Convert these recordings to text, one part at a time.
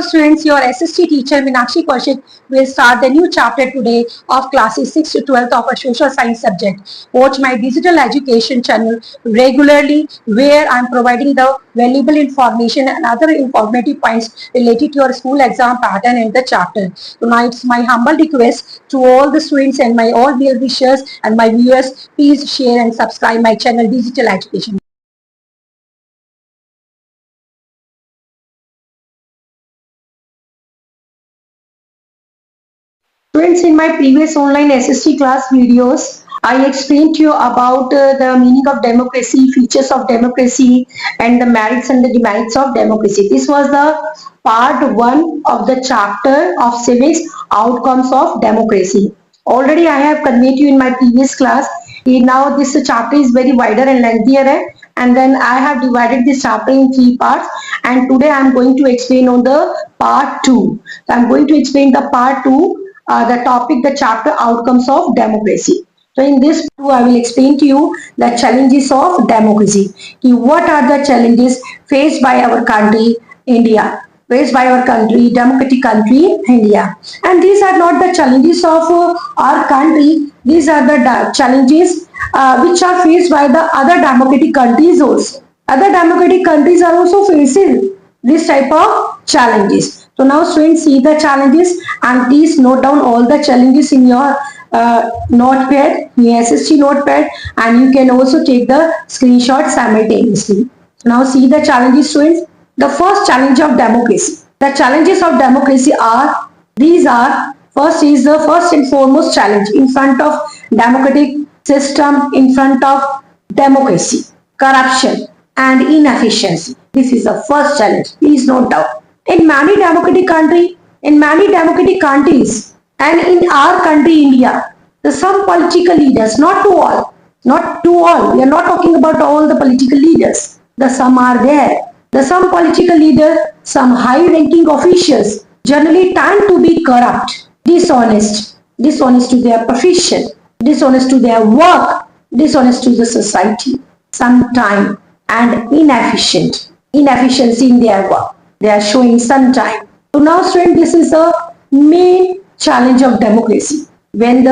students, your SST teacher Meenakshi Kaushik will start the new chapter today of classes 6 to 12th of a social science subject. Watch my digital education channel regularly where I am providing the valuable information and other informative points related to your school exam pattern and the chapter. Now it's my humble request to all the students and my all well wishers and my viewers, please share and subscribe my channel Digital Education. Students, in my previous online SST class videos, I explained to you about the meaning of democracy, features of democracy, and the merits and the demerits of democracy. This was the part 1 of the chapter of civics, outcomes of democracy. Already I have conveyed you in my previous class. Now this chapter is very wider and lengthier, and then I have divided this chapter in 3 parts, and today I am going to explain on the part 2. So I am going to explain the part 2, the topic, the chapter outcomes of democracy. So in this I will explain to you the challenges of democracy. What are the challenges faced by our country, India? Faced by our country, democratic country, India. And these are not the challenges of our country. These are the challenges which are faced by the other democratic countries also. Other democratic countries are also facing this type of challenges. So now students, see the challenges and please note down all the challenges in your notepad, your SST notepad, and you can also take the screenshot simultaneously. Now see the challenges, students. The first challenge of democracy. The challenges of democracy are, these are, first is the first and foremost challenge in front of democratic system, in front of democracy, corruption and inefficiency. This is the first challenge. Please note down. In many democratic countries, and in our country India, some political leaders, not to all, we are not talking about all the political leaders, some are there. Some political leaders, some high ranking officials generally tend to be corrupt, dishonest to their profession, dishonest to their work, dishonest to the society, sometime, and inefficiency in their work. They are showing sometime. So now students, this is the main challenge of democracy. When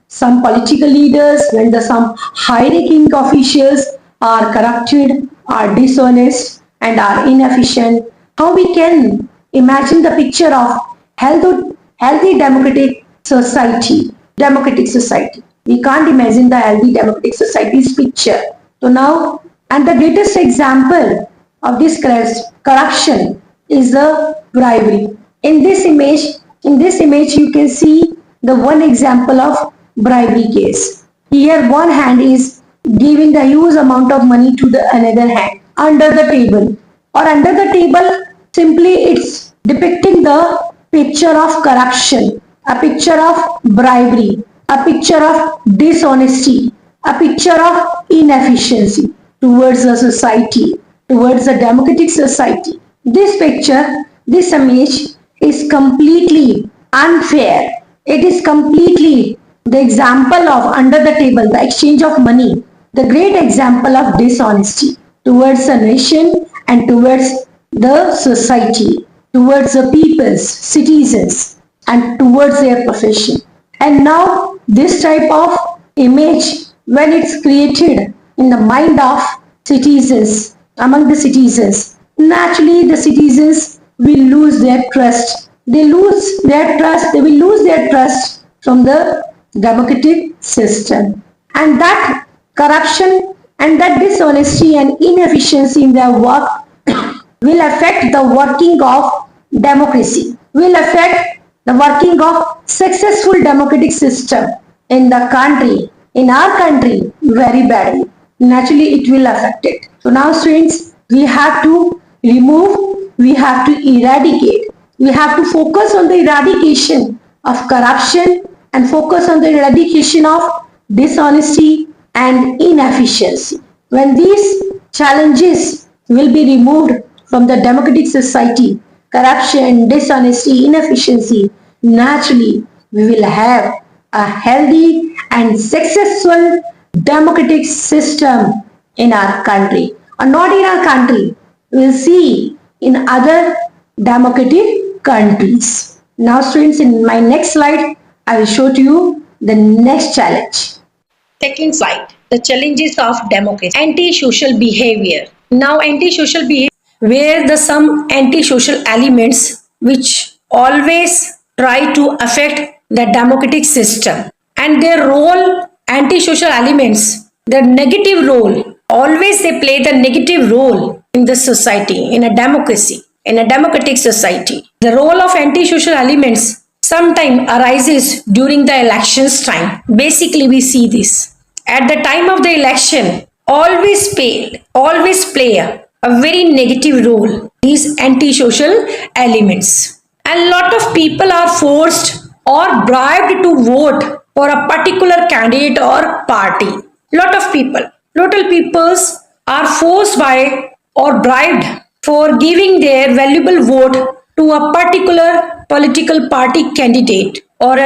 some political leaders, when some high-ranking officials are corrupted, are dishonest, and are inefficient, how we can imagine the picture of healthy democratic society? We can't imagine the healthy democratic society's picture. So now, and the greatest example of this corruption is the bribery. In this image you can see the one example of bribery case. Here one hand is giving the huge amount of money to the another hand under the table, or under the table simply it's depicting the picture of corruption, a picture of bribery, a picture of dishonesty, a picture of inefficiency towards the society, towards the democratic society. This picture, this image is completely unfair. It is completely the example of under the table, the exchange of money, the great example of dishonesty towards the nation and towards the society, towards the people's, citizens, and towards their profession. And now this type of image, when it's created in the mind of citizens, among the citizens, naturally the citizens will lose their trust. They will lose their trust from the democratic system. And that corruption and that dishonesty and inefficiency in their work will affect the working of democracy, will affect the working of successful democratic system in the country, in our country, very badly. Naturally it will affect it. So now students, we have to remove, we have to eradicate, we have to focus on the eradication of corruption and focus on the eradication of dishonesty and inefficiency. When these challenges will be removed from the democratic society, corruption, dishonesty, inefficiency, naturally we will have a healthy and successful democratic system in our country, or not in our country, we will see in other democratic countries. Now students, in my next slide, I will show to you the next challenge. Second slide, the challenges of democracy. Anti-social behavior. Now anti-social behavior, where the some anti-social elements which always try to affect the democratic system, and their role, anti-social elements, their negative role, always they play the negative role in the society, in a democracy, in a democratic society. The role of anti-social elements sometimes arises during the elections time. Basically, we see this. At the time of the election, always play a very negative role. These anti-social elements. And lot of people are forced or bribed to vote for a particular candidate or party. Lot of peoples are forced by or bribed for giving their valuable vote to a particular political party candidate or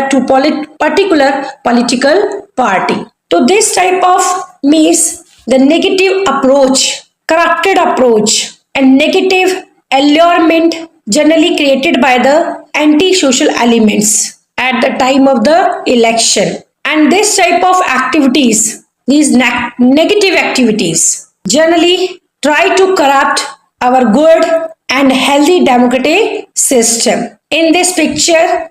particular political party. So this type of means the negative approach, corrupted approach and negative allurement generally created by the anti-social elements at the time of the election. And this type of activities, these negative activities generally try to corrupt our good and healthy democratic system. In this picture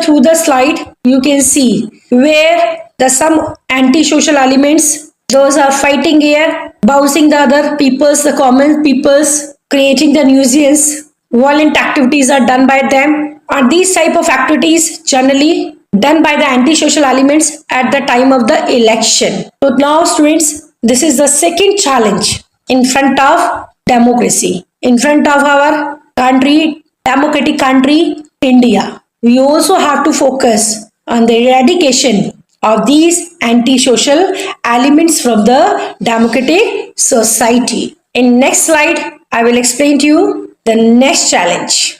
through the slide, you can see where the some anti-social elements, those are fighting here, bouncing the other peoples, the common peoples, creating the nuisance, violent activities are done by them. And these type of activities generally done by the anti-social elements at the time of the election. So now students, this is the second challenge in front of democracy, in front of our country, democratic country, India. We also have to focus on the eradication of these anti-social elements from the democratic society. In next slide, I will explain to you the next challenge.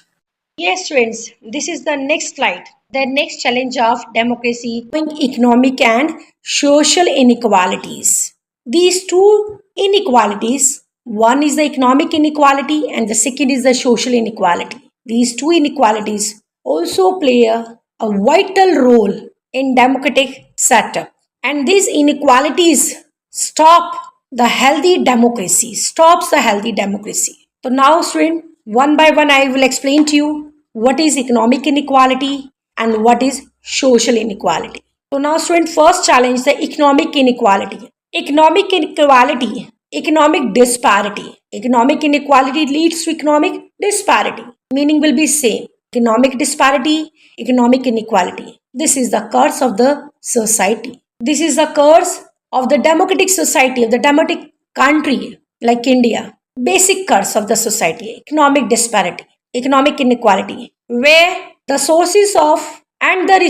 Yes, friends, this is the next slide. The next challenge of democracy, economic and social inequalities. These two inequalities, one is the economic inequality and the second is the social inequality. These two inequalities also play a vital role in democratic setup. And these inequalities stop the healthy democracy, stops the healthy democracy. So now, student, one by one, I will explain to you what is economic inequality and what is social inequality. So now, student, first challenge the economic inequality. Economic inequality, economic disparity. Economic inequality leads to economic disparity. Meaning will be same. Economic disparity, economic inequality. This is the curse of the society. This is the curse of the democratic society, of the democratic country like India. Basic curse of the society, economic disparity, economic inequality, where the sources of and the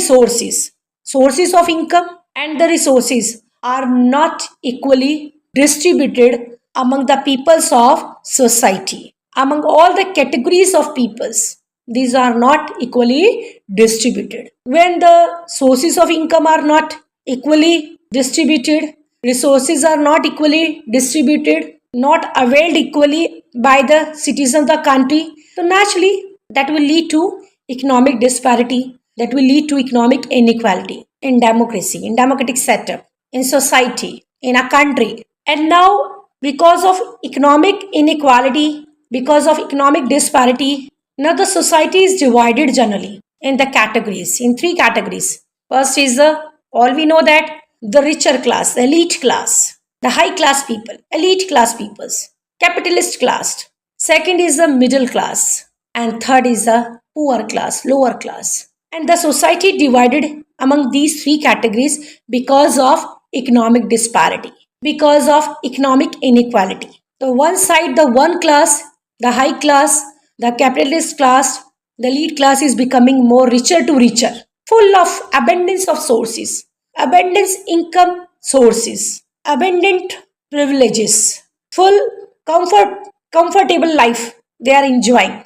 sources of income and the resources are not equally distributed among the peoples of society, among all the categories of peoples. These are not equally distributed. When the sources of income are not equally distributed, resources are not equally distributed, not availed equally by the citizens of the country, so naturally that will lead to economic disparity, that will lead to economic inequality in democracy, in democratic setup, in society, in a country. And now, because of economic inequality, because of economic disparity, now the society is divided generally in the categories, in three categories. First is all we know that the richer class, the elite class, the high class people, elite class peoples, capitalist class. Second is the middle class, and third is the poor class, lower class. And the society divided among these three categories because of economic disparity, because of economic inequality. So one side, the one class, the high class, the capitalist class, the elite class is becoming more richer to richer, full of abundance of sources, abundance income sources, abundant privileges, full comfortable life they are enjoying,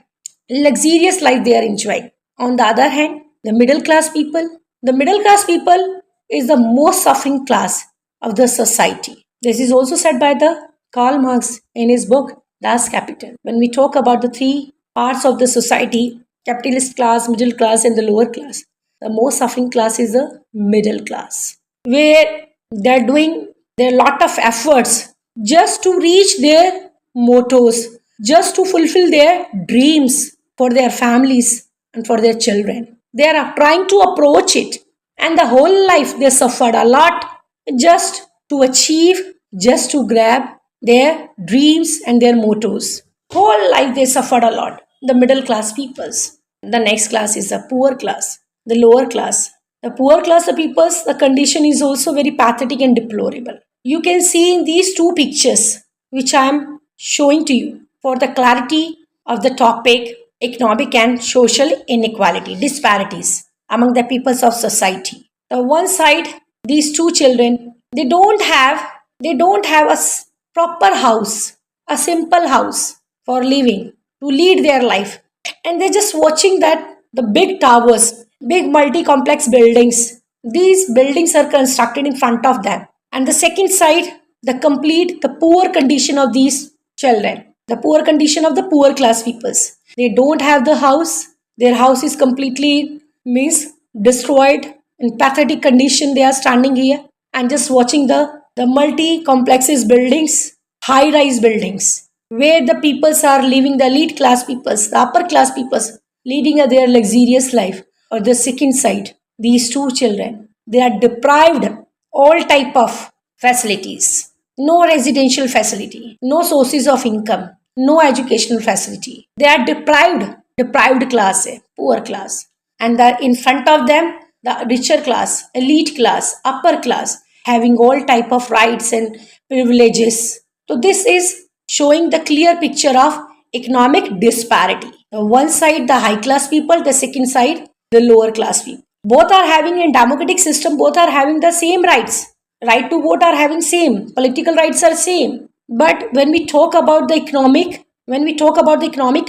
luxurious life they are enjoying. On the other hand, the middle class people is the most suffering class of the society. This is also said by the Karl Marx in his book Das Kapital. When we talk about the three parts of the society, capitalist class, middle class, and the lower class. The most suffering class is the middle class, where they're doing their lot of efforts just to reach their mottos, just to fulfill their dreams for their families and for their children. They are trying to approach it, and the whole life they suffered a lot just to achieve, just to grab their dreams and their mottos. Whole life they suffered a lot. The middle class peoples. The next class is the poor class, the lower class. The poor class of peoples, the condition is also very pathetic and deplorable. You can see in these two pictures, which I am showing to you for the clarity of the topic economic and social inequality, disparities among the peoples of society. The one side, these two children, they don't have a proper house, a simple house for living, to lead their life. And they're just watching that the big towers, big multi-complex buildings, these buildings are constructed in front of them. And the second side, the poor condition of these children, the poor condition of the poor class peoples. They don't have the house. Their house is completely means destroyed, in pathetic condition. They are standing here and just watching the multi complexes buildings, high rise buildings, where the peoples are living, the elite class peoples, the upper class peoples, leading their luxurious life. Or the second side, these two children, they are deprived all type of facilities, no residential facility, no sources of income, no educational facility. They are deprived class, poor class. And in front of them, the richer class, elite class, upper class, having all type of rights and privileges. So this is showing the clear picture of economic disparity. The one side, the high class people, the second side, the lower class people. Both are having in democratic system, both are having the same rights. Right to vote are having same, political rights are same. But when we talk about the economic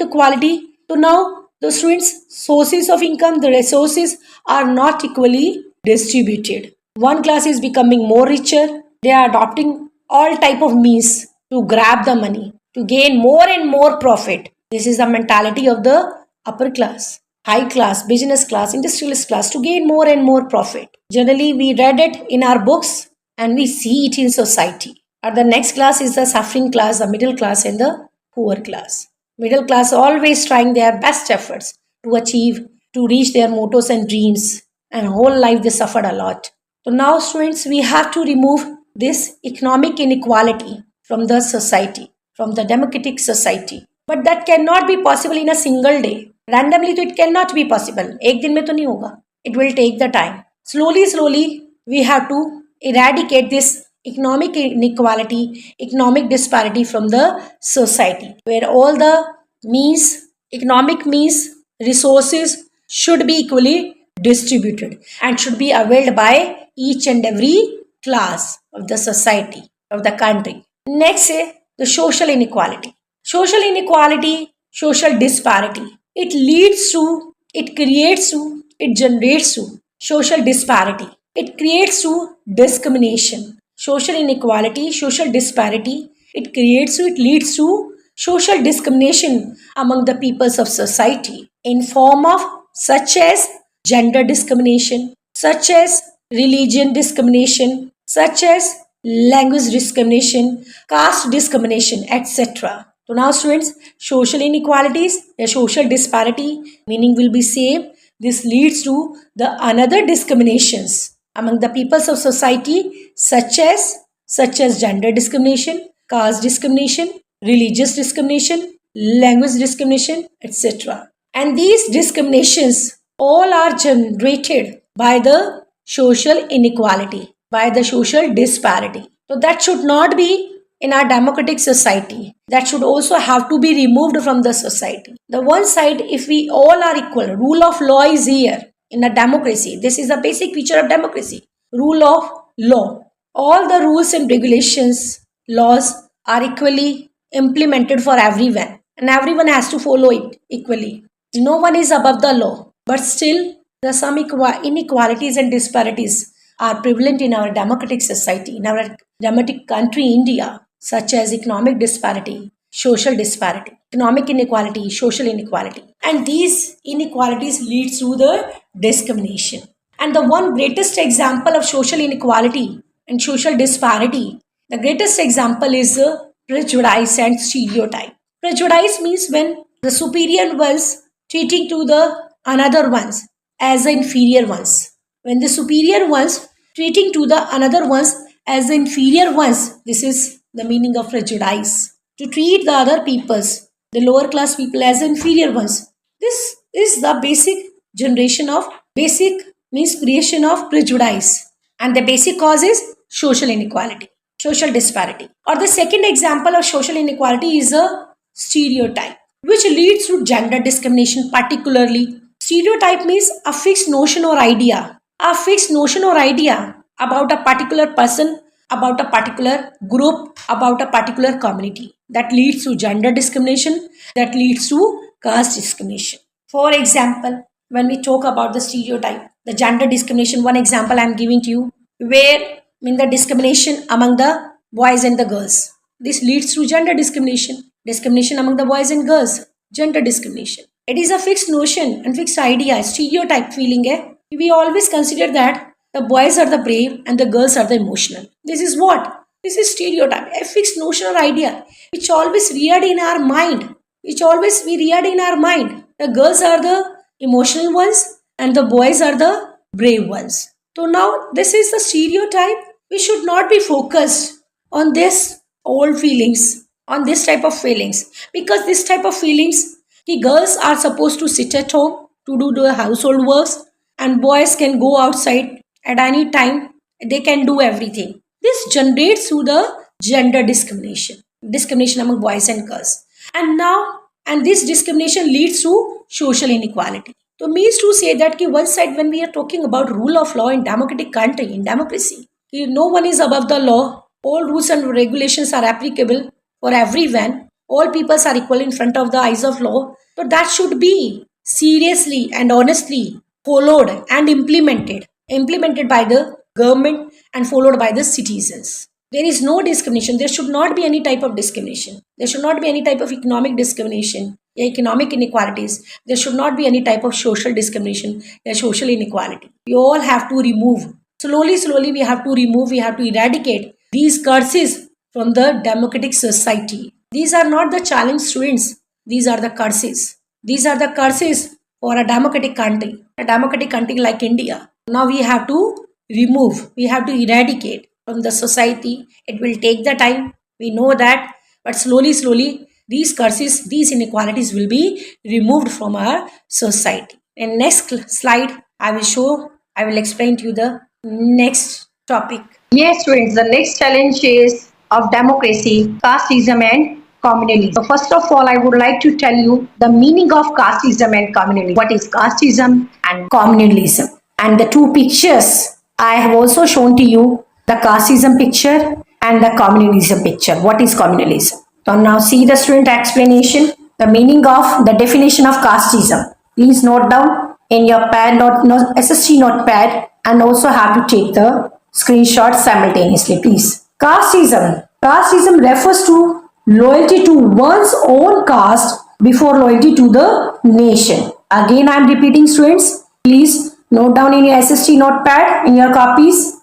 equality, so now the students' sources of income, the resources are not equally distributed. One class is becoming more richer. They are adopting all type of means to grab the money, to gain more and more profit. This is the mentality of the upper class, high class, business class, industrialist class, to gain more and more profit. Generally, we read it in our books and we see it in society. And the next class is the suffering class, the middle class, and the poor class. Middle class always trying their best efforts to achieve, to reach their mottos and dreams, and whole life they suffered a lot. So now, students, we have to remove this economic inequality from the society, from the democratic society. But that cannot be possible in a single day. Randomly, तो it cannot be possible. एक दिन में तो नहीं होगा. It will take the time. Slowly, we have to eradicate this economic inequality, economic disparity from the society, where all the economic means, resources should be equally distributed and should be availed by each and every class of the society, of the country. Next is the social inequality. Social inequality, social disparity. It leads to, it creates to, it generates to social disparity. It creates to discrimination. Social inequality, social disparity, it creates to, it leads to social discrimination among the peoples of society in form of such as gender discrimination, such as religion discrimination, such as language discrimination, caste discrimination, etc. So now, students, social inequalities, a social disparity, meaning will be same. This leads to the another discriminations among the peoples of society, such as gender discrimination, caste discrimination, religious discrimination, language discrimination, etc. And these discriminations all are generated by the social inequality, by the social disparity. So that should not be in our democratic society. That should also have to be removed from the society. The one side, if we all are equal, rule of law is here in a democracy. This is a basic feature of democracy. Rule of law. All the rules and regulations, laws are equally implemented for everyone, and everyone has to follow it equally. No one is above the law, but still some inequalities and disparities are prevalent in our democratic society, in our democratic country, India, such as economic disparity, social disparity, economic inequality, social inequality. and these inequalities lead to the discrimination. And the one greatest example of social inequality and social disparity, the greatest example is prejudice and stereotype. Prejudice means when the superior ones treating to the another ones as the inferior ones. When the superior ones treating to the another ones as the inferior ones, this is the meaning of prejudice. To treat the other peoples, the lower class people as inferior ones. This is the basic generation of basic means creation of prejudice, and the basic cause is social inequality, social disparity. Or the second example of social inequality is a stereotype, which leads to gender discrimination. Particularly, stereotype means a fixed notion or idea, about a particular person, about a particular group, about a particular community, that leads to gender discrimination, that leads to caste discrimination. For example, when we talk about the stereotype, the gender discrimination, one example I am giving to you, where in the discrimination among the boys and the girls. This leads to gender discrimination, discrimination among the boys and girls, gender discrimination. It is a fixed notion and fixed idea, stereotype feeling. We always consider that the boys are the brave and the girls are the emotional. This is what? This is stereotype, a fixed notion or idea which always reared in our mind, The girls are the emotional ones and the boys are the brave ones. So now this is the stereotype. We should not be focused on this old feelings, on this type of feelings, because this type of feelings, the girls are supposed to sit at home to do the household works, and boys can go outside at any time. They can do everything. This generates to the gender discrimination among boys and girls. And this discrimination leads to social inequality. So means to say that one side, when we are talking about rule of law in democratic country, in democracy, no one is above the law. All rules and regulations are applicable for everyone. All peoples are equal in front of the eyes of law. So that should be seriously and honestly followed and implemented by the government and followed by the citizens. There is no discrimination. There should not be any type of discrimination. There should not be any type of economic discrimination, economic inequalities. There should not be any type of social discrimination, social inequality. We all have to remove. Slowly we have to eradicate these curses from the democratic society. These are not the challenge, students. These are the curses. These are the curses for a democratic country like India. Now we have to remove, we have to eradicate from the society. It will take the time, we know that, but slowly these curses, these inequalities will be removed from our society. In next slide, I will explain to you the next topic. Yes, students, the next challenge is of democracy, casteism and communalism. So first of all, I would like to tell you the meaning of casteism and communalism. What is casteism and Communalism? And the two pictures I have also shown to you, the casteism picture and the communalism picture. What is communalism? So now see the student explanation, the meaning of the definition of casteism. Please note down in your pad, SST notepad, and also have to take the screenshot simultaneously, please. Casteism refers to loyalty to one's own caste before loyalty to the nation. Again, I am repeating, students. Please note down in your SST notepad, in your copies.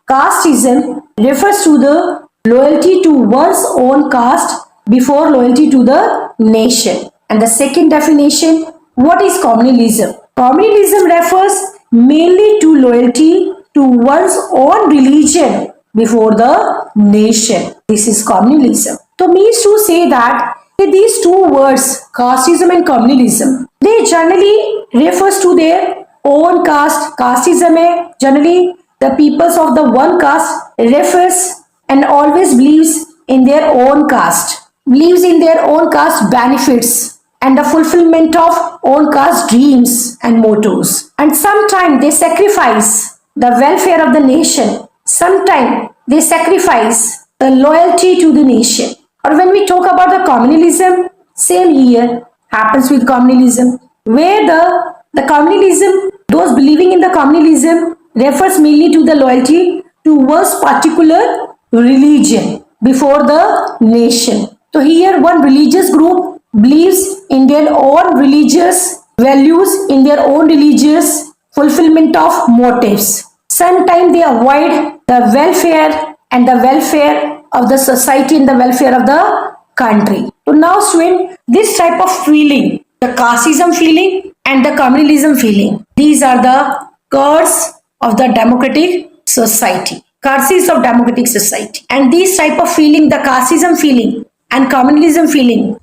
Casteism refers to the loyalty to one's own caste before loyalty to the nation. And the second definition, what is communalism? Communalism refers mainly to loyalty to one's own religion before the nation. This is communalism. So means to say that these two words, casteism and communalism, they generally refers to their own caste. Casteism में generally the peoples of the one caste refers and always believes in their own caste, benefits and the fulfillment of own caste dreams and mottos. And sometimes they sacrifice the welfare of the nation. Sometimes they sacrifice the loyalty to the nation. Or when we talk about the communalism, same here happens with communalism, where the communalism, those believing in the communalism refers mainly to the loyalty to one's particular religion before the nation. So here one religious group believes in their own religious values, in their own religious fulfillment of motives. Sometimes they avoid the welfare and the welfare of the society and the welfare of the country. So now student, this type of feeling, the casteism feeling and the communalism feeling, these are the curse of the democratic society, curses of democratic society. And these type of feeling, the casteism feeling and communalism feeling,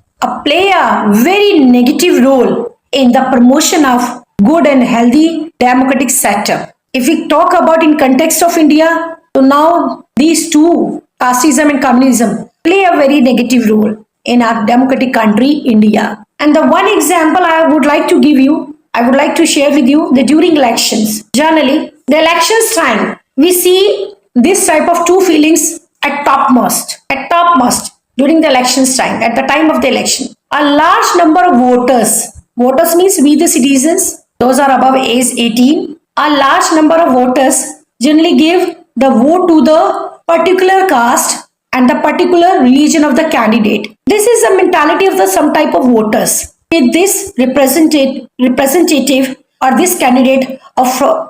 play a very negative role in the promotion of good and healthy democratic setup. If we talk about in context of India, so now these two, casteism and communism, play a very negative role in our democratic country, India. And the one example I would like to give you, I would like to share with you that during elections, generally, the elections time, we see this type of two feelings at topmost during the elections time, at the time of the election. A large number of voters means we the citizens, those are above age 18, a large number of voters generally give the vote to the particular caste and the particular religion of the candidate. This is the mentality of the some type of voters. With this representative or this candidate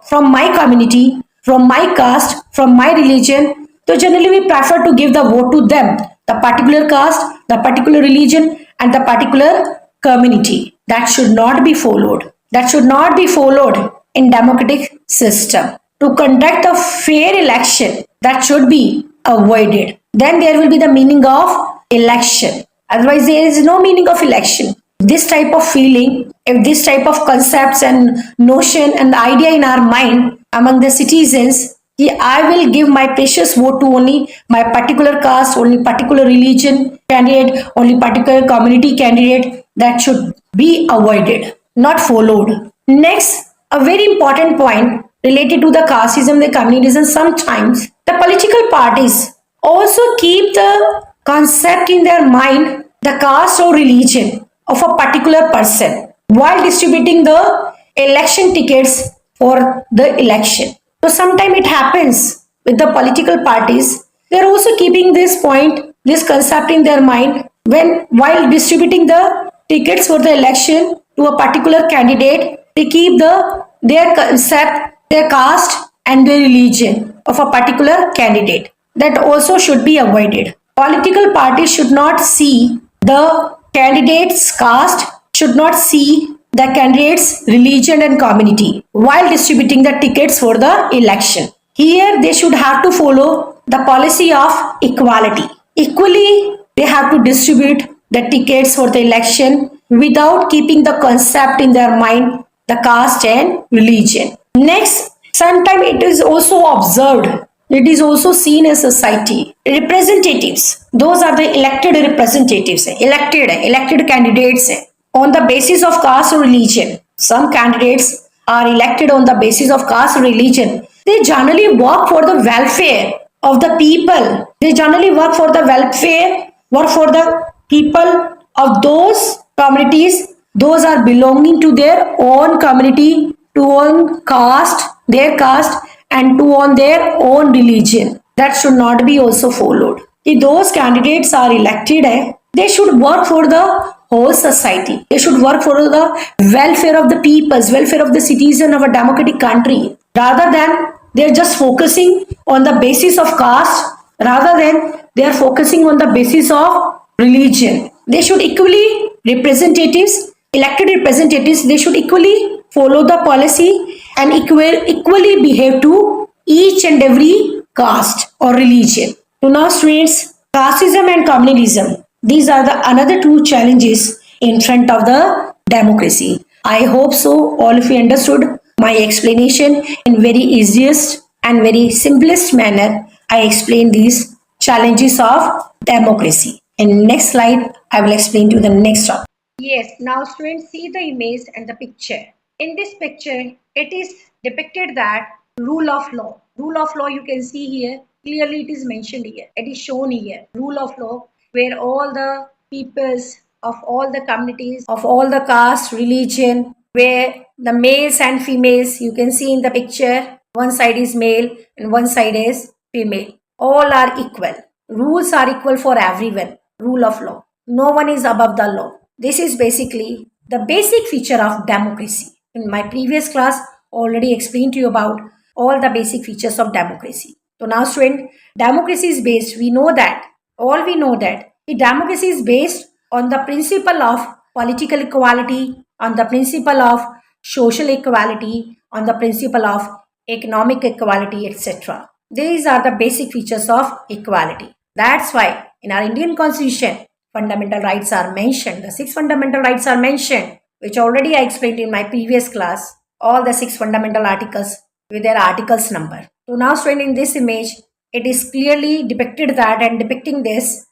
from my community, from my caste, from my religion, so generally we prefer to give the vote to them, the particular caste, the particular religion and the particular community. That should not be followed. That should not be followed in democratic system. To conduct a fair election, that should be avoided. Then there will be the meaning of election. Otherwise, there is no meaning of election. This type of feeling, if this type of concepts and notion and idea in our mind among the citizens, I will give my precious vote to only my particular caste, only particular religion candidate, only particular community candidate, that should be avoided, not followed. Next, a very important point related to the casteism, the communism, sometimes the political parties also keep the concept in their mind, the caste or religion of a particular person while distributing the election tickets for the election. So sometimes it happens with the political parties, they are also keeping this point, this concept in their mind when while distributing the tickets for the election to a particular candidate, they keep their concept, their caste and their religion of a particular candidate. That also should be avoided. Political parties should not see the candidate's caste, should not see the candidate's religion and community while distributing the tickets for the election. Here they should have to follow the policy of equality. Equally, they have to distribute the tickets for the election without keeping the concept in their mind, the caste and religion. Next, sometimes it is also observed, it is also seen in society. Representatives, those are the elected representatives, elected candidates on the basis of caste or religion. Some candidates are elected on the basis of caste or religion. They generally work for the welfare of the people. They generally work for the welfare, work for the people of those communities. Those are belonging to their own community, to own caste, their caste, and to on their own religion. That should not be also followed. If those candidates are elected, they should work for the whole society. They should work for the welfare of the peoples, welfare of the citizen of a democratic country, rather than they're just focusing on the basis of caste, rather than they are focusing on the basis of religion. They should equally, elected representatives, they should equally follow the policy and equally behave to each and every caste or religion. So now students, casteism and communalism, these are the another two challenges in front of the democracy. I hope so all of you understood my explanation in very easiest and very simplest manner. I explain these challenges of democracy. In next slide, I will explain to you the next topic. Yes, now students see the image and the picture. In this picture, it is depicted that rule of law. Rule of law you can see here, clearly it is mentioned here. It is shown here, rule of law, where all the peoples of all the communities, Of all the caste, religion, where the males and females, you can see in the picture, one side is male and one side is female. All are equal. Rules are equal for everyone. Rule of law. No one is above the law. This is basically the basic feature of democracy. In my previous class, already explained to you about all the basic features of democracy. So now student, democracy is based, we know that the democracy is based on the principle of political equality, on the principle of social equality, on the principle of economic equality, etc. These are the basic features of equality. That's why in our Indian constitution, fundamental rights are mentioned. The 6 fundamental rights are mentioned, which already I explained in my previous class. All the 6 fundamental articles with their articles number. So now student, in this image, it is clearly depicted that and depicting this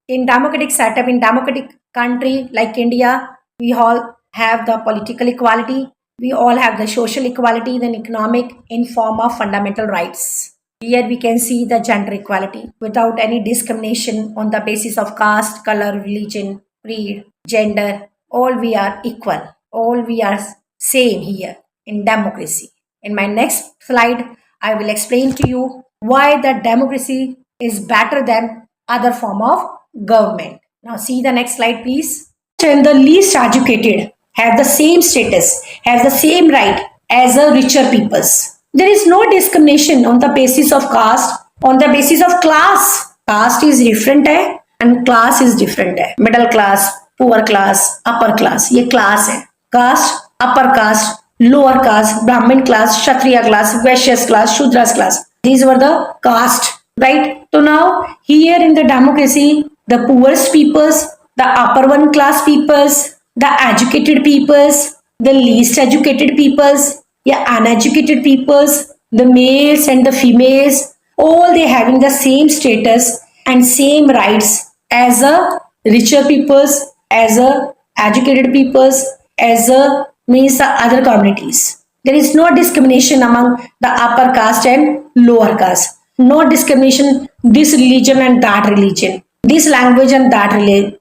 in democratic setup, in democratic country like India, we all have the political equality, we all have the social equality, then economic in form of fundamental rights. Here we can see the gender equality without any discrimination on the basis of caste, color, religion, creed, gender. All we are equal. All we are same here in democracy. In my next slide, I will explain to you why the democracy is better than other form of government. Now see the next slide, please. And the least educated have the same status, have the same right as the richer peoples. There is no discrimination on the basis of caste, on the basis of class. Caste is different है and class is different है. Middle class, poor class, upper class, ये class है. Caste, upper caste, lower caste, Brahmin class, Kshatriya class, Vaishya class, Shudras class. These were the caste, right? So now here in the democracy, the poorest peoples, the upper one class peoples, the educated peoples, the least educated peoples, yeah, uneducated peoples, the males and the females, all they having the same status and same rights as a richer peoples, as a educated peoples, as a means the other communities. There is no discrimination among the upper caste and lower caste. No discrimination, this religion and that religion, this language and that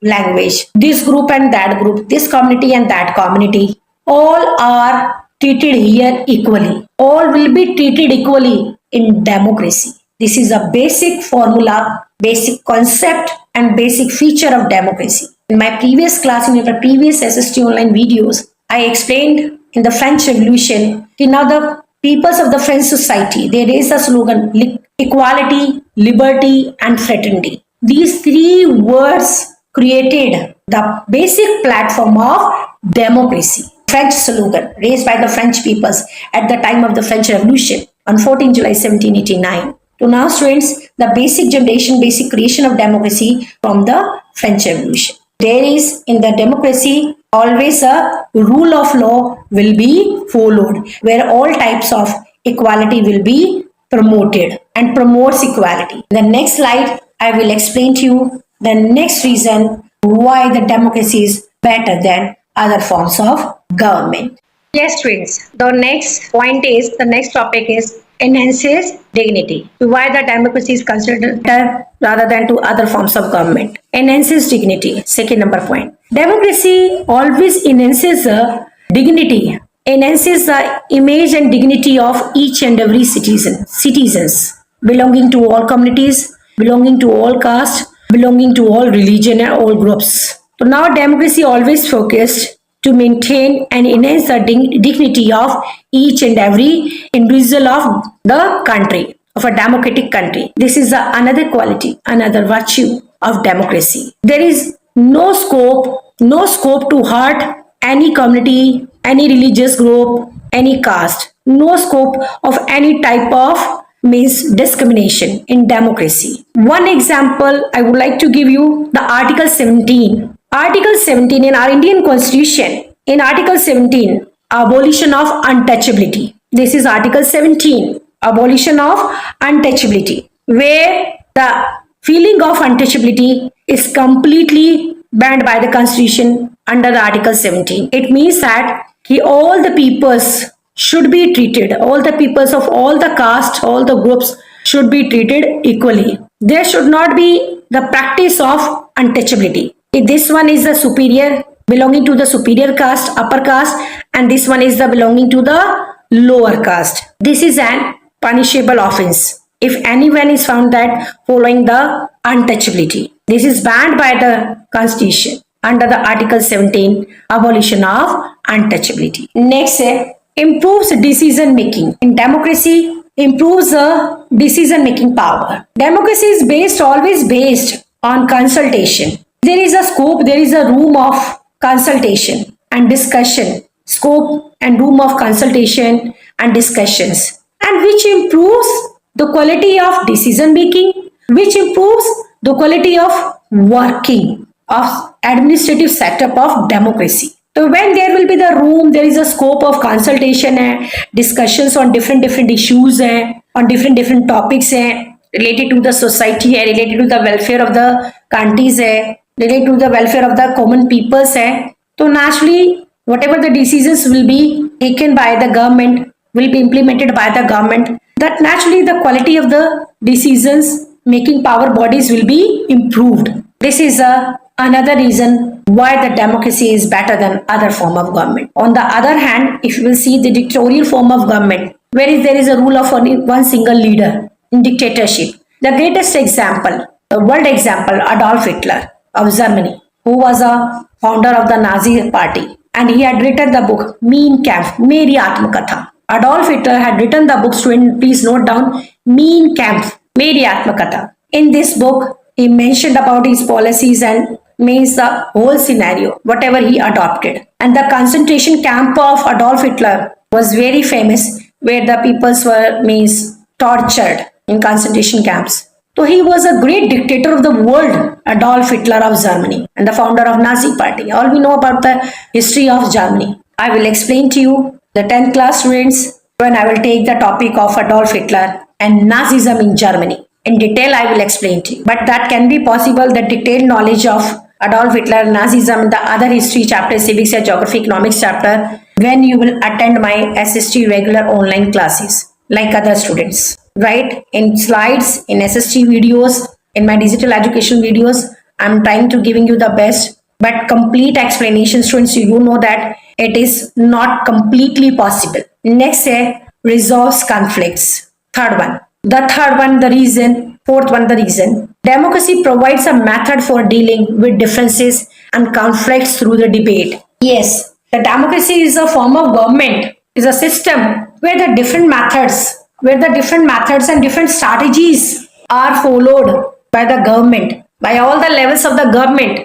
language, this group and that group, this community and that community. All are treated here equally. All will be treated equally in democracy. This is a basic formula, basic concept and basic feature of democracy. In my previous class, in my previous SST online videos, I explained in the French Revolution, now the peoples of the French society, they raised the slogan equality, liberty and fraternity. These 3 words created the basic platform of democracy. French slogan raised by the French peoples at the time of the French Revolution on 14 July 1789. So now students, the basic generation, basic creation of democracy from the French Revolution. There is in the democracy always a rule of law will be followed where all types of equality will be promoted and promotes equality. In the next slide, I will explain to you the next reason why the democracy is better than other forms of government. Yes, students. The next topic is enhances dignity. Why the democracy is considered better rather than to other forms of government. Enhances dignity. Second number point. Democracy always enhances the dignity, enhances the image and dignity of each and every citizens belonging to all communities, belonging to all caste, belonging to all religion and all groups. So now democracy always focused to maintain and enhance the dignity of each and every individual of the country, of a democratic country. This is another quality, another virtue of democracy. There is no scope to hurt any community, any religious group, any caste. No scope of any type of means discrimination in democracy. One example I would like to give you, the Article 17. Article 17 in our Indian Constitution. In Article 17, abolition of untouchability. This is Article 17, abolition of untouchability, where the feeling of untouchability is completely banned by the Constitution under the Article 17. It means that all the peoples should be treated, all the peoples of all the caste, all the groups should be treated equally. There should not be the practice of untouchability. If this one is the superior, belonging to the superior caste, upper caste, and this one is the belonging to the lower caste. This is an punishable offense if anyone is found that following the untouchability. This is banned by the Constitution. under the Article 17, abolition of untouchability. Next, improves decision making. In democracy, improves the decision making power. Democracy is always based on consultation. There is a scope, there is a room of consultation and discussion, scope and room of consultation and discussions, and which improves the quality of decision making, which improves the quality of working of administrative setup of democracy. So when there will be the room, there is a scope of consultation and discussions on different issues and on different topics related to the society and related to the welfare of the countries related to the welfare of the common peoples so naturally whatever the decisions will be taken by the government will be implemented by the government, that naturally the quality of the decisions making power bodies will be improved. This is another reason why the democracy is better than other form of government. On the other hand, if you will see the dictatorial form of government, where there is a rule of only one single leader in dictatorship. The greatest example, the world example, Adolf Hitler of Germany, who was a founder of the Nazi party, and he had written the book Mein Kampf, Meri Atmakatha. Adolf Hitler had written the book, student, please note down, Mein Kampf, Meri Atmakatha. In this book, he mentioned about his policies and means the whole scenario, whatever he adopted. And the concentration camp of Adolf Hitler was very famous, where the peoples were tortured in concentration camps. So he was a great dictator of the world, Adolf Hitler of Germany, and the founder of Nazi party. All we know about the history of Germany. I will explain to you the 10th class students when I will take the topic of Adolf Hitler and Nazism in Germany. In detail, I will explain to you. But that can be possible, the detailed knowledge of Adolf Hitler, Nazism, the other history chapter, civics and geography, economics chapter, when you will attend my SST regular online classes, like other students. Right? In slides, in SST videos, in my digital education videos, I'm trying to giving you the best, but complete explanation, students, you know that it is not completely possible. Next, resolves conflicts. Third one. The third one, the reason. Fourth one, the reason. Democracy provides a method for dealing with differences and conflicts through the debate. Yes, the democracy is a form of government, is a system where the different methods and different strategies are followed by the government, by all the levels of the government,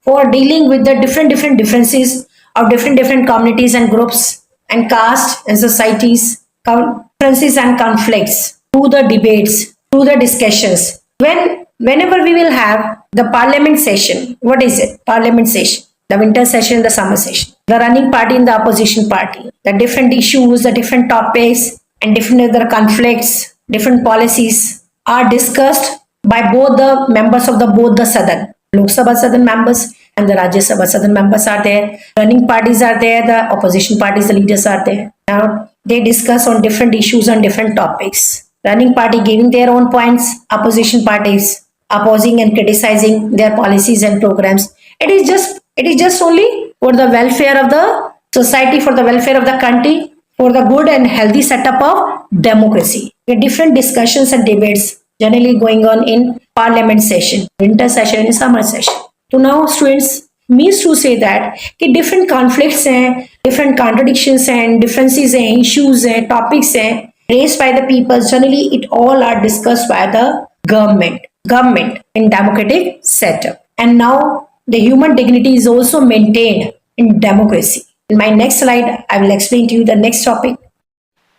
for dealing with the different differences of different communities and groups and caste and societies, differences and conflicts through the debates, through the discussions. Whenever we will have the parliament session, what is it? Parliament session. The winter session, the summer session, the running party and the opposition party, the different issues, the different topics and different other conflicts, different policies are discussed by both the members of both the Sadhan. Lok Sabha Sadhan members and the Rajya Sabha Sadhan members are there. Running parties are there, the opposition parties, the leaders are there. Now they discuss on different issues on different topics. Running party giving their own points, opposition parties opposing and criticizing their policies and programs. It is just only for the welfare of the society, for the welfare of the country, for the good and healthy setup of democracy. The different discussions and debates generally going on in parliament session, winter session and summer session. So now students means to say that different conflicts and different contradictions and differences and issues and topics raised by the people, generally it all are discussed by the government in democratic setup. And now the human dignity is also maintained in democracy. In my next slide, I will explain to you the next topic.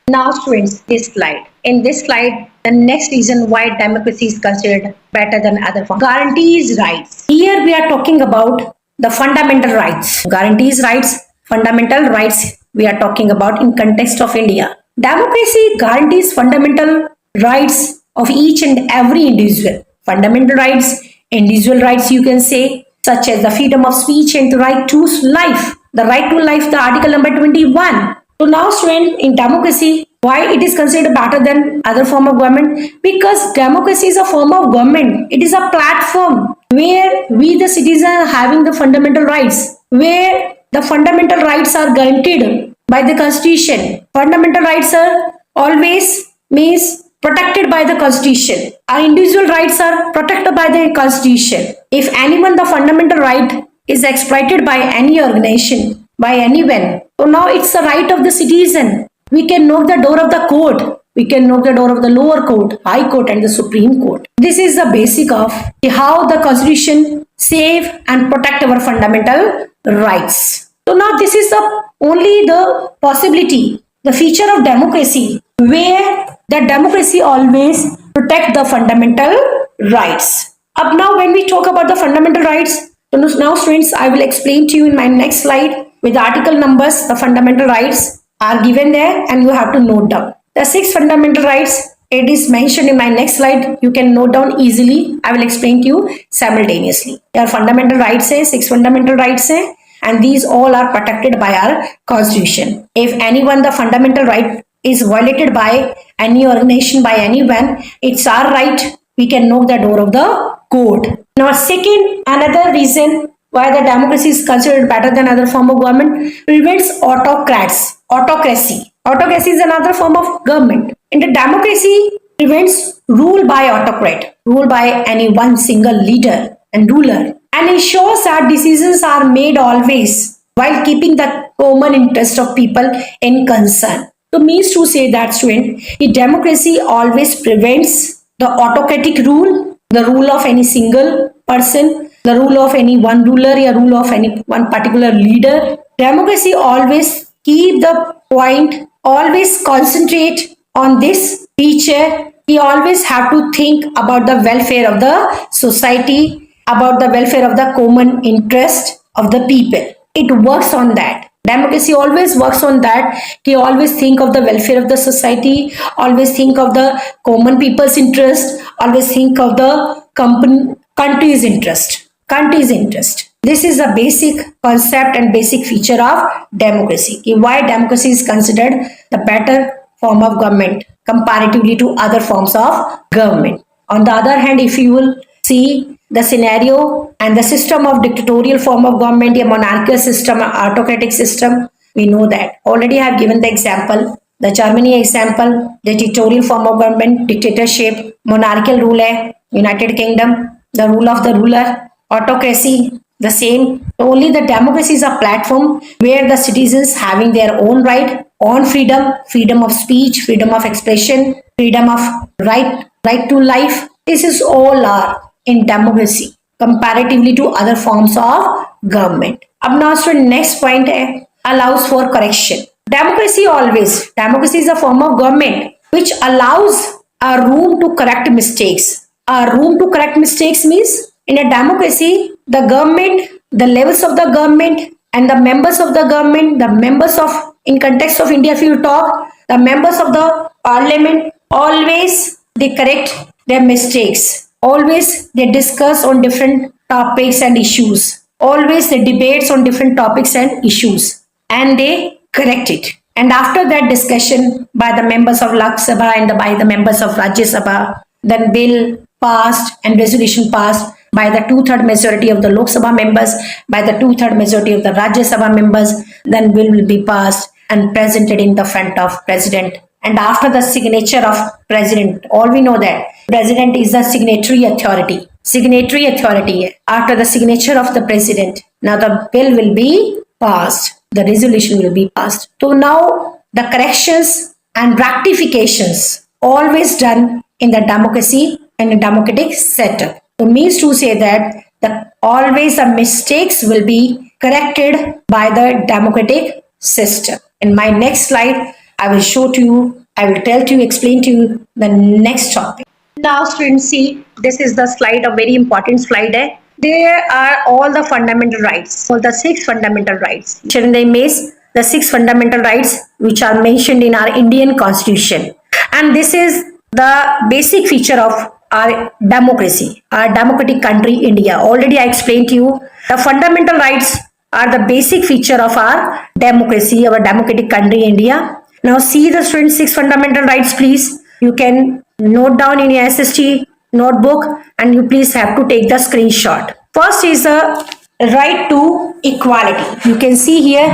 Now students, this slide. In this slide, the next reason why democracy is considered better than other forms. Guarantees rights. Here we are talking about the fundamental rights. Guarantees rights, fundamental rights we are talking about in context of India. Democracy guarantees fundamental rights of each and every individual. Fundamental rights, individual rights you can say, such as the freedom of speech and the right to life. The right to life, the article number 21. So now student, in democracy, why it is considered better than other form of government? Because democracy is a form of government. It is a platform where we the citizens are having the fundamental rights, where the fundamental rights are guaranteed by the constitution. Fundamental rights are always protected by the constitution. Our individual rights are protected by the constitution. If anyone the fundamental right is exploited by any organization, by anyone, so now it's the right of the citizen. We can knock the door of the court. We can knock the door of the lower court, high court and the supreme court. This is the basic of how the constitution save and protect our fundamental rights. So now this is the only the possibility, the feature of democracy, where the democracy always protect the fundamental rights. Up now when we talk about the fundamental rights, so now students I will explain to you in my next slide with article numbers. The fundamental rights are given there and you have to note down. The 6 fundamental rights, it is mentioned in my next slide. You can note down easily. I will explain to you simultaneously. There are fundamental rights, 6 fundamental rights, and these all are protected by our constitution. If anyone the fundamental right is violated by any organization, by anyone, it's our right. We can knock the door of the court. Now, second, another reason why the democracy is considered better than other form of government, prevents autocracy. Autocracy is another form of government. In the democracy, prevents rule by autocrat, rule by any one single leader and ruler, and ensures that decisions are made always while keeping the common interest of people in concern. So means to say that student, the democracy always prevents the autocratic rule, the rule of any single person, the rule of any one ruler or rule of any one particular leader. Democracy always keep the point, always concentrate on this feature. We always have to think about the welfare of the society, about the welfare of the common interest of the people. It works on that. Democracy always works on that. We always think of the welfare of the society, always think of the common people's interest, always think of the country's interest. This is a basic concept and basic feature of democracy. Why democracy is considered the better form of government comparatively to other forms of government. On the other hand, if you will see the scenario and the system of dictatorial form of government, a monarchical system, autocratic system, we know that. Already I have given the example, the Germany example, the dictatorial form of government, dictatorship, monarchical rule, United Kingdom, the rule of the ruler, autocracy, the same. Only the democracy is a platform where the citizens having their own right, own freedom of speech, freedom of expression, freedom of right to life. This is all are in democracy comparatively to other forms of government. Up now to next point, allows for correction. Democracy is a form of government which allows a room to correct mistakes. A room to correct mistakes means in a democracy, the government, the levels of the government and the members of the government, the members of, in context of India, if you talk, the members of the parliament, always they correct their mistakes. Always they discuss on different topics and issues. Always they debates on different topics and issues. And they correct it. And after that discussion by the members of Lok Sabha and by the members of Rajya Sabha, then bill passed and resolution passed by the 2/3 majority of the Lok Sabha members, by the 2/3 majority of the Rajya Sabha members, then bill will be passed and presented in the front of president. And after the signature of president, all we know that president is the signatory authority. After the signature of the president, now the bill will be passed. The resolution will be passed. So now the corrections and rectifications always done in the democracy and a democratic setup. So means to say that always the mistakes will be corrected by the democratic system. In my next slide, I will show to you, I will tell to you, explain to you the next topic. Now students, see, this is the slide, a very important slide. There are all the fundamental rights, all the 6 fundamental rights. In the image, the 6 fundamental rights which are mentioned in our Indian constitution. And this is the basic feature of our democracy, our democratic country, India. Already I explained to you, the fundamental rights are the basic feature of our democracy, our democratic country, India. Now see the students 6 fundamental rights, please. You can note down in your SST notebook and you please have to take the screenshot. First is the right to equality. You can see here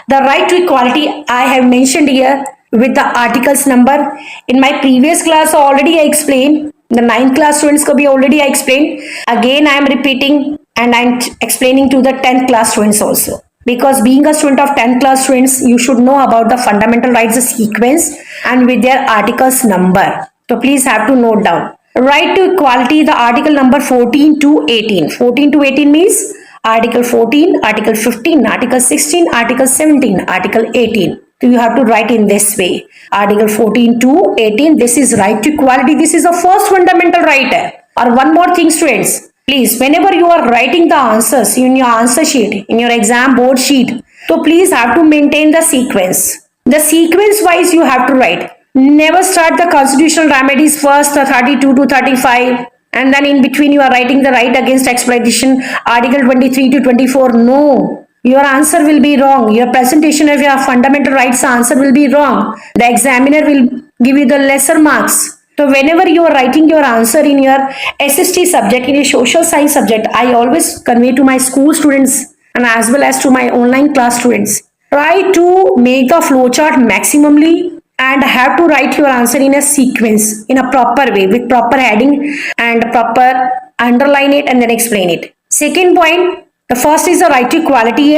the right to equality. I have mentioned here with the articles number. In my previous class already I explained, the 9th class students ko bhi already I explained. Again I am repeating and I am explaining to the 10th class students also. Because being a student of 10th class students, you should know about the fundamental rights sequence and with their articles number. So please have to note down. Right to equality, the article number 14 to 18. 14 to 18 means Article 14, Article 15, Article 16, Article 17, Article 18. So you have to write in this way. Article 14 to 18, this is right to equality. This is the first fundamental right. Or one more thing, students. Please, whenever you are writing the answers in your answer sheet, in your exam board sheet, so please have to maintain the sequence. The sequence wise you have to write. Never start the constitutional remedies first, the 32 to 35, and then in between you are writing the right against exploitation, Article 23 to 24. No, your answer will be wrong. Your presentation of your fundamental rights answer will be wrong. The examiner will give you the lesser marks. So whenever you are writing your answer in your SST subject, in your social science subject, I always convey to my school students and as well as to my online class students, try to make the flowchart maximally and have to write your answer in a sequence, in a proper way, with proper heading and proper underline it and then explain it. Second point, the first is the right to equality.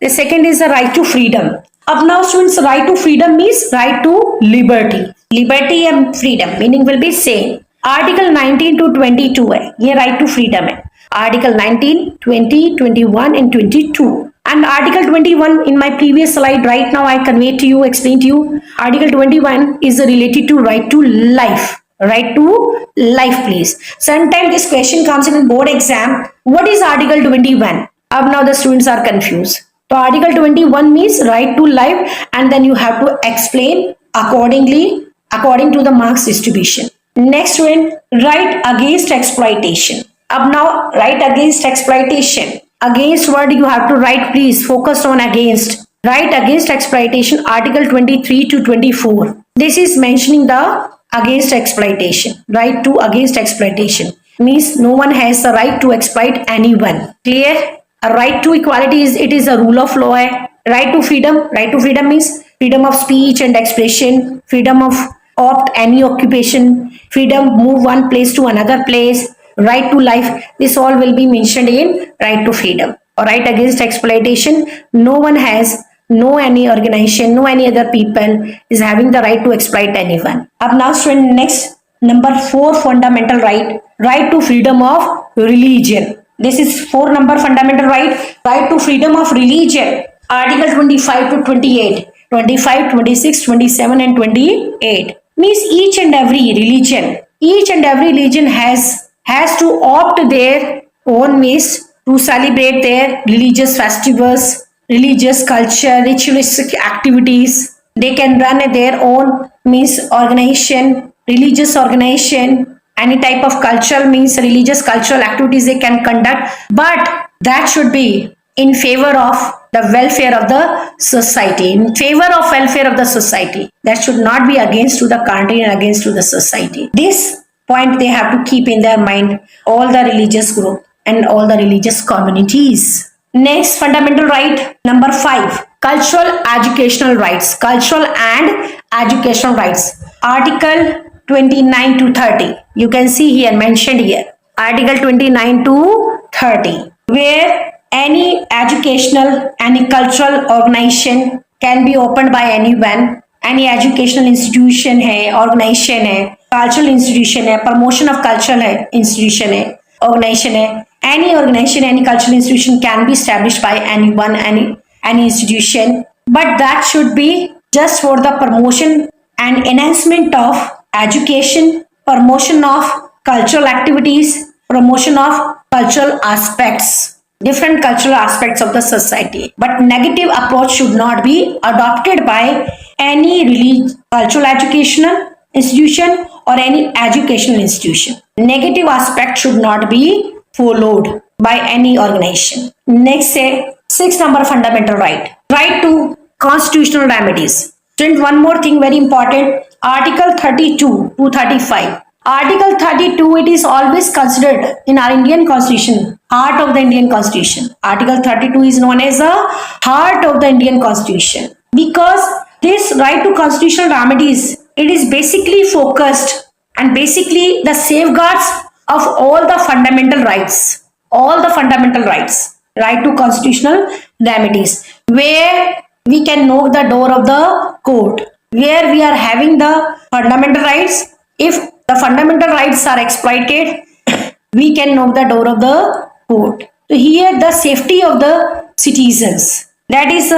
The second is the right to freedom. Up now students, right to freedom means right to liberty. Liberty and freedom meaning will be same. Article 19 to 22 है, ये right to freedom है. Article 19, 20, 21 and 22. And Article 21 in my previous slide right now I convey to you, explain to you. Article 21 is related to right to life. Right to life, please. Sometimes this question comes in board exam. What is Article 21? Up now the students are confused. So Article 21 means right to life and then you have to explain accordingly, according to the marks distribution. Next one, right against exploitation. Up now, right against exploitation. Against word you have to write, please focus on against. Right against exploitation, Article 23 to 24. This is mentioning the against exploitation. Right to against exploitation means no one has the right to exploit anyone. Clear? A right to equality is, it is a rule of law. Right to freedom. Right to freedom means freedom of speech and expression, freedom of opt any occupation, freedom move one place to another place, right to life. This all will be mentioned in right to freedom. Or right against exploitation, no one has, no any organization, no any other people is having the right to exploit anyone. Up now student, next number 4 fundamental right, right to freedom of religion. This is 4 number fundamental right, right to freedom of religion. Article 25 to 28, 25, 26, 27 and 28 means each and every religion has to opt their own ways to celebrate their religious festivals, religious culture, ritualistic activities. They can run their own means organization, religious organization, any type of cultural means religious cultural activities they can conduct, but that should be in favor of the welfare of the society, in favor of welfare of the society. That should not be against to the country and against to the society. This point they have to keep in their mind, all the religious group and all the religious communities. Next fundamental right, number 5, cultural educational rights. Cultural and educational rights. Article 29 to 30. You can see here, mentioned here. Article 29 to 30. Where any educational, any cultural organization can be opened by anyone. Any educational institution है, organization है, cultural institution है, promotion of cultural है, institution है, organization है. Any organization, any cultural institution can be established by anyone, any institution. But that should be just for the promotion and enhancement of education, promotion of cultural activities, promotion of cultural aspects, different cultural aspects of the society. But negative approach should not be adopted by any cultural educational institution or any educational institution. Negative aspect should not be followed by any organization. Next say 6 number fundamental right, right to constitutional remedies. Student, one more thing very important, Article 32 to 35. Article 32, it is always considered in our Indian Constitution, heart of the Indian Constitution. Article 32 is known as the heart of the Indian Constitution because This right to constitutional remedies, it is basically focused and basically the safeguards of all the fundamental rights, right to constitutional remedies, where we can knock the door of the court, where we are having the fundamental rights. If the fundamental rights are exploited, we can knock the door of the court. So here the safety of the citizens, that is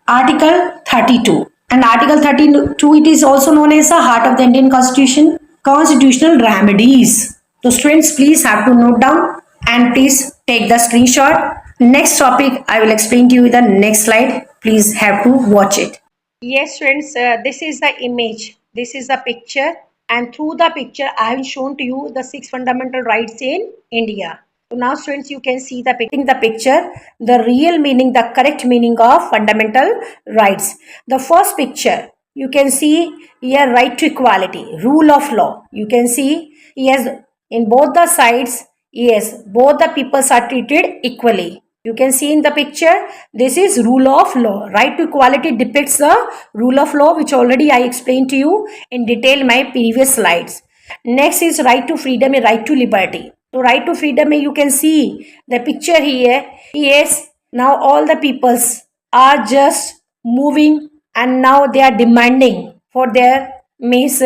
Article 32. And Article 32, it is also known as the heart of the Indian Constitution, constitutional remedies. So students, please have to note down and please take the screenshot. Next topic I will explain to you in the next slide. Please have to watch it. Yes, friends, this is the image. This is the picture, and through the picture, I have shown to you the 6 fundamental rights in India. So now, students, you can see the picture, the real meaning, the correct meaning of fundamental rights. The first picture, you can see here right to equality, rule of law. You can see yes, in both the sides, yes, both the peoples are treated equally. You can see in the picture, this is rule of law. Right to equality depicts the rule of law, which already I explained to you in detail in my previous slides. Next is right to freedom and right to liberty. So right to freedom, you can see the picture here. Yes, now all the peoples are just moving and now they are demanding for their means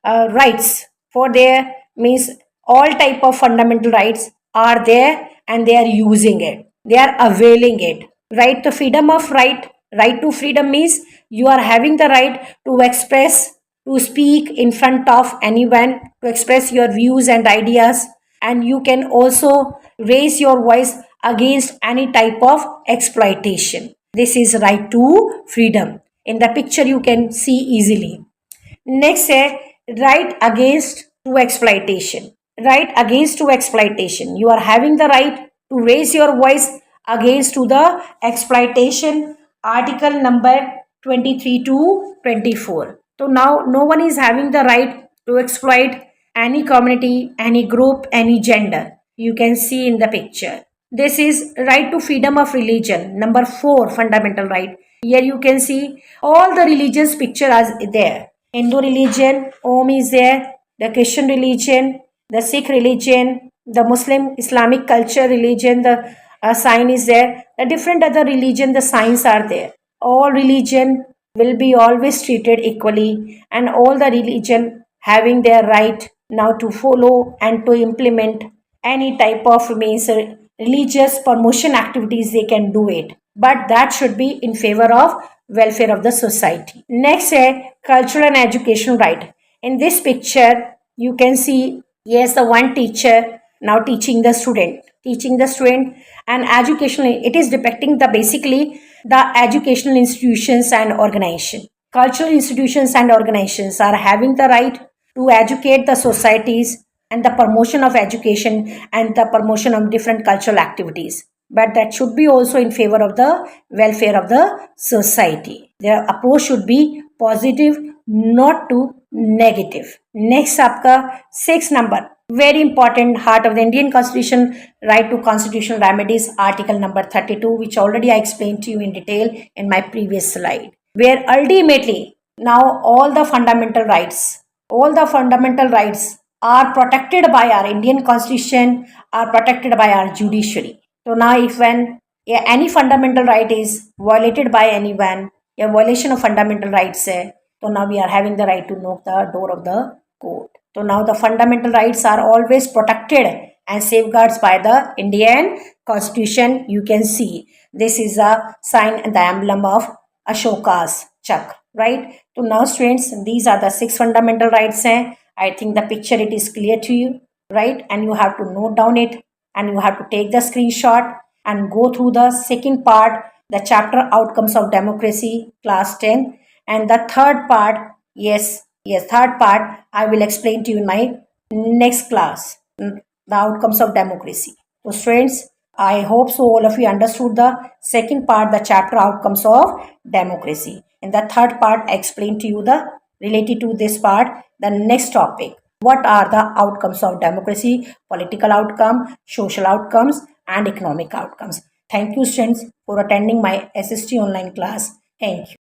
rights, for their means all type of fundamental rights are there and they are using it, they are availing it. Right to freedom of right to freedom means you are having the right to express, to speak in front of anyone, to express your views and ideas, and you can also raise your voice against any type of exploitation. This is right to freedom. In the picture you can see easily. Next है right against to exploitation. Right against to exploitation. You are having the right to raise your voice against to the exploitation. Article number 23 to 24. So now no one is having the right to exploit any community, any group, any gender. You can see in the picture. This is right to freedom of religion. Number 4 fundamental right. Here you can see all the religions picture as there. Hindu religion, Om is there, the Christian religion, the Sikh religion, the Muslim Islamic culture religion, the sign is there. The different other religion, the signs are there. All religion will be always treated equally, and all the religion having their right now to follow and to implement any type of means religious promotion activities, they can do it, but that should be in favor of welfare of the society. Next है cultural and educational right. In this picture you can see yes, the one teacher now teaching the student and educational, it is depicting the basically the educational institutions and organization. Cultural institutions and organizations are having the right to educate the societies and the promotion of education and the promotion of different cultural activities, but that should be also in favor of the welfare of the society. Their approach should be positive, not to negative. Next आपका 6 number, very important, heart of the Indian Constitution, right to constitutional remedies, article number 32, which already I explained to you in detail in my previous slide, where ultimately now all the fundamental rights are protected by our Indian Constitution, are protected by our judiciary. So now if when any fundamental right is violated by anyone, a violation of fundamental rights है, so now we are having the right to knock the door of the court. So now the fundamental rights are always protected and safeguards by the Indian Constitution. You can see this is a sign and the emblem of Ashoka's chakra, right? So now students, these are the 6 fundamental rights हैं. I think the picture it is clear to you, right? And you have to note down it and you have to take the screenshot and go through the second part, the chapter outcomes of democracy, class 10, and the third part, third part I will explain to you in my next class, the outcomes of democracy. So students, I hope so all of you understood the second part, the chapter outcomes of democracy. In the third part, I explained to you the related to this part, the next topic. What are the outcomes of democracy? Political outcome, social outcomes, and economic outcomes. Thank you students for attending my SST online class. Thank you.